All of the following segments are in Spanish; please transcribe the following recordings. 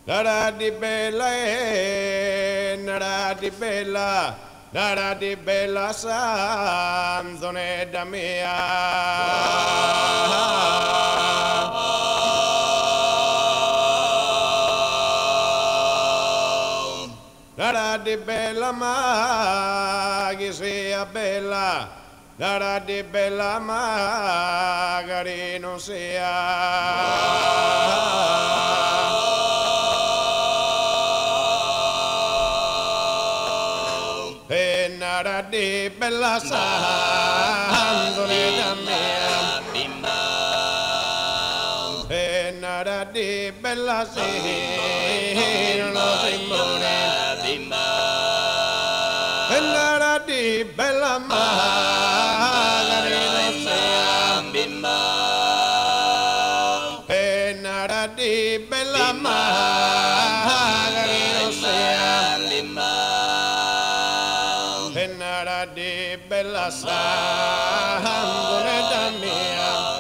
Nara di bella nara di bella sanzonetta mia. Nara di bella ma che sia bella, nara di bella magari non sia. Nara di bella sanzonetta mia, e nara di bella Simone, e nara di bella Margarina sia, e nara di bella Margarina sia. Nara di bella sanzonetta mia,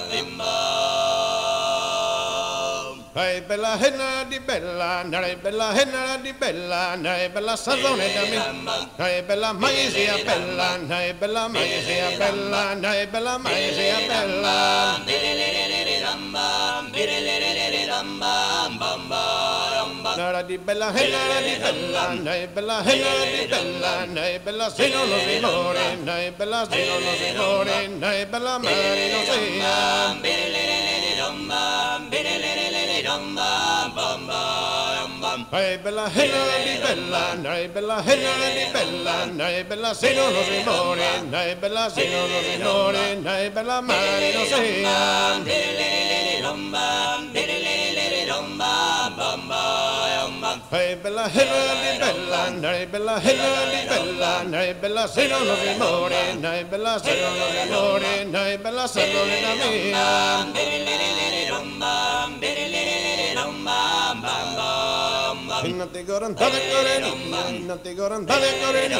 hey bella henna di bella, nara bella henna di bella, nara bella sanzonetta mia, hey bella mai sia bella, hey bella mai sia bella, hey bella mai sia bella. Nara di bella e nara di bella, nei bella e nara di bella, nei bella se non lo si muore, nei bella se non lo si muore, nei bella mari non sia. Nei bella e nara di bella, nei bella e nara di bella, nei bella se non lo si muore, nei bella se non lo si muore, nei bella mari non sia. Hey bella henna di bella, nei bella henna di bella, nei bella se non lo si muore, nei bella se non lo si muore, nei bella sanzonetta mia. Non ti corantare corena, non ti corantare corena,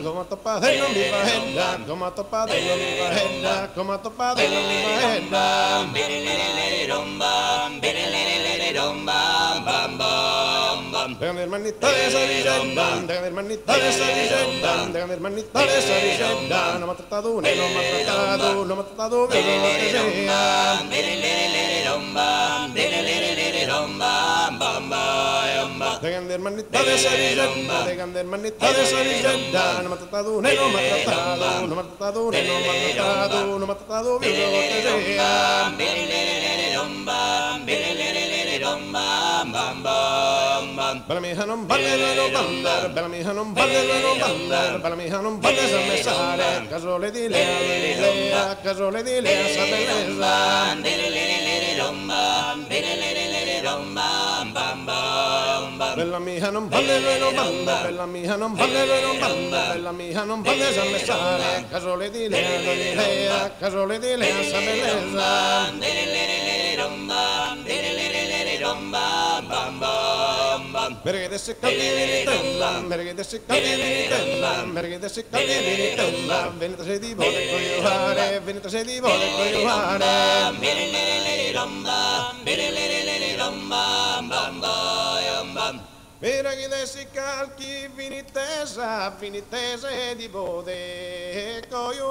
come toppate non mi fa hedda, come toppate non mi fa hedda, come toppate non mi fa hedda. Dejan hermanita de esa vicenda, dejan hermanita de esa vicenda, dejan hermanita de esa vicenda, no me ha tratado uno, no me ha tratto, no me ha tratto bien lo que sea. Dejan hermanita de esa vicenda, dejan hermanita de esa vicenda, no me ha tratado uno, no me ha tratto, no me ha tratto uno, no me ha tratto, no me ha tratto bien lo que sea. Bella mia non balle non bandar, bella mia non balle non bandar, bella mia non balle sa me sale, casole di lea, casole di lea sa bellezza. Bella mia non balle non bandar, bella mia non balle non bandar, bella mia non balle sa me sale, casole di lea, casole di lea sa bellezza. Mergede se callinitella, mergede se callinitella, mergede se callinitella, venite se di vuole cogliare, venite se di vuole cogliare. Mergede se calchi vinitesa, vinitese di bode cogliare.